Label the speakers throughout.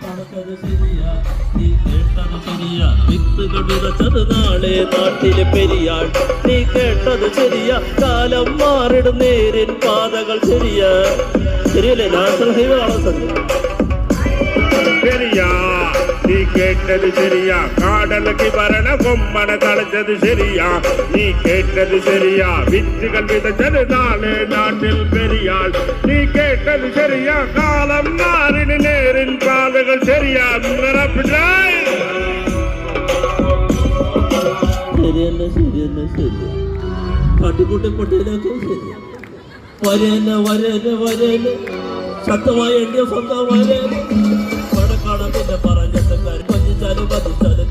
Speaker 1: തണുത്തത് ശരിയാ, നീ കേട്ടത് ശരിയാ. വിത്തുകൾ വിതച്ചത് നാളെ നാട്ടിലെ പെരിയാൾ, നീ കേട്ടത് ശരിയാ. കാലം മാറിടും നേരിൻ പാതകൾ ശരിയാ. ശരിയല്ലേ? നാഷണൽ ഹൈവേ കാണാൻ സാധിക്കും.
Speaker 2: ശരിയാ, നീ കേട്ടത് ശരിയാ. കാടലക്ക് ഭരണ കൊമ്പന തളച്ചത് ശരിയാ, നീ കേട്ടത് ശരിയാ. വിത്തുകൾ വിതച്ചത് നാളെ നാട്ടിൽ പെരിയാൾ, നീ കേട്ടത് ശരിയാ. കാലം മാറിന് നേരിൻ പാതകൾ ശരിയാ.
Speaker 1: ശരിയല്ല ശരിയല്ല ശരി. കാട്ടിക്കൂട്ടി പൊട്ടിയിലൊക്കെ ശരി. വരേന വരേന വരേന ശക്തമായ LDF വരേന. വടക്കാടത്തിന്റെ പറഞ്ഞിട്ട് കാര്യം പതിച്ചാലും പതിച്ചാലും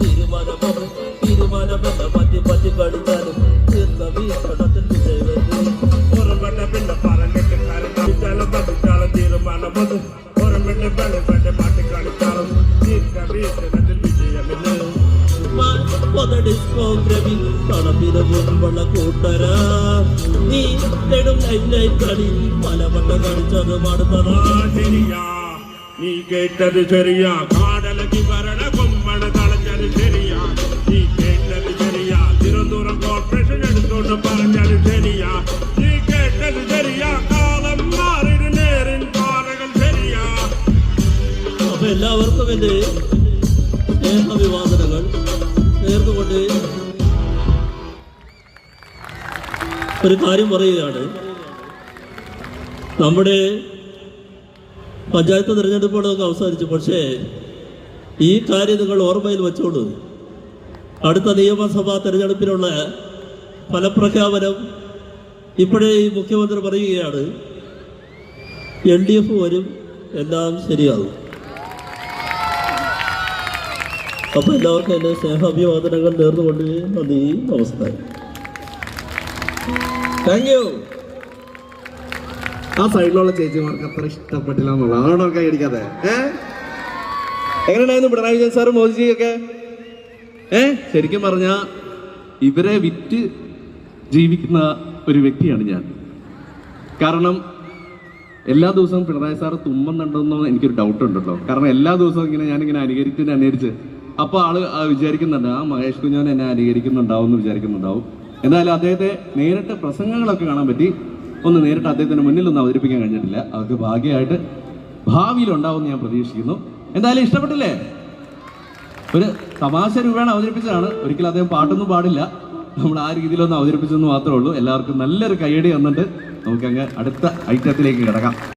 Speaker 1: തീരുമാനമെന്ന പറ്റി പറ്റി കളിച്ചാലും തീർന്ന വീക്ഷണത്തിൽ വിജയവരുന്നു.
Speaker 2: പുറപ്പെട്ട പിന്നെ പറഞ്ഞിട്ട് കാര്യം പതിച്ചാലും പതിച്ചാലും തീരുമാനമത്. പുറമെട്ട് വെളിപ്പെട്ട് പാട്ടി കളിച്ചാലും തീർന്ന വീക്ഷണത്തിൽ വിജയമില്ല.
Speaker 1: തണുപ്പിനുള്ള കൂട്ടരാ, നീ നെടും ലൈറ്റ് കളി പലവട്ട കളിച്ചത് മടുത്തതാ.
Speaker 2: ശരിയാ, നീ കേട്ടത് ശരിയാ. കാടലക്ക് ഭരണ കൊമ്പണ തളച്ചത് ശരിയാ, നീ കേട്ടത് ശരിയാ. തിരുവനന്തപുരം കോർപ്പറേഷൻ എടുത്തോണ്ട് പറഞ്ഞത് ശരിയാ, നീ കേട്ടത് ശരിയാ. കാലം മാറിന് നേരിൻ പാതകൾ ശരിയാ.
Speaker 1: അപ്പൊ എല്ലാവർക്കും എന്റെ സ്നേഹാഭിവാദനങ്ങൾ നേർന്നുകൊണ്ട് ഒരു കാര്യം പറയുകയാണ്. നമ്മുടെ പഞ്ചായത്ത് തിരഞ്ഞെടുപ്പുകളൊക്കെ അവസാനിച്ചു. പക്ഷേ ഈ കാര്യം നിങ്ങൾ ഓർമ്മയിൽ വെച്ചോളൂ. അടുത്ത നിയമസഭാ തെരഞ്ഞെടുപ്പിനുള്ള ഫലപ്രഖ്യാപനം ഇപ്പോഴേ ഈ മുഖ്യമന്ത്രി പറയുകയാണ്, LDF വരും, എല്ലാം ശരിയാകും. അപ്പോൾ എല്ലാവർക്കും എൻ്റെ സ്നേഹാഭിവാദനങ്ങൾ നേർന്നുകൊണ്ട് നന്ദി, നമസ്കാരം.
Speaker 3: Thank you. ആ സൈഡിലുള്ള ചേച്ചിമാർക്ക് അത്ര ഇഷ്ടപ്പെട്ടില്ല എന്നുള്ളത് അതുകൊണ്ടൊക്കെ കൈ അടിക്കാതെ. എങ്ങനെയുണ്ടായിരുന്നു പിണറായി വിജയൻ സാറും മോദിജിയൊക്കെ? ശരിക്കും പറഞ്ഞാൽ ഇവരെ വിറ്റ് ജീവിക്കുന്ന ഒരു വ്യക്തിയാണ് ഞാൻ. കാരണം എല്ലാ ദിവസവും പിണറായി സാറ് തുമ്മുന്നുണ്ടെന്നോ എനിക്കൊരു ഡൗട്ട് ഉണ്ട് കേട്ടോ. കാരണം എല്ലാ ദിവസവും ഞാനിങ്ങനെ അനുകരിച്ച് അപ്പോൾ ആള് വിചാരിക്കുന്നുണ്ട്, ആ മഹേഷ് കുഞ്ഞോൻ എന്നെ അനുകരിക്കുന്നുണ്ടാവും എന്ന് വിചാരിക്കുന്നുണ്ടാവും. എന്തായാലും അദ്ദേഹത്തെ നേരിട്ട് പ്രസംഗങ്ങളൊക്കെ കാണാൻ പറ്റി. ഒന്ന് നേരിട്ട് അദ്ദേഹത്തിന് മുന്നിലൊന്നും അവതരിപ്പിക്കാൻ കഴിഞ്ഞിട്ടില്ല. അവർക്ക് ഭാഗ്യമായിട്ട് ഭാവിയിൽ ഉണ്ടാവുമെന്ന് ഞാൻ പ്രതീക്ഷിക്കുന്നു. എന്തായാലും ഇഷ്ടപ്പെട്ടില്ലേ? ഒരു തമാശ രൂപയാണ് അവതരിപ്പിച്ചതാണ്. ഒരിക്കലും അദ്ദേഹം പാട്ടൊന്നും പാടില്ല. നമ്മൾ ആ രീതിയിലൊന്നും അവതരിപ്പിച്ചെന്ന് മാത്രമേ ഉള്ളൂ. എല്ലാവർക്കും നല്ലൊരു കയ്യടി വന്നിട്ട് നമുക്കങ്ങ് അടുത്ത ഐറ്റത്തിലേക്ക് കിടക്കാം.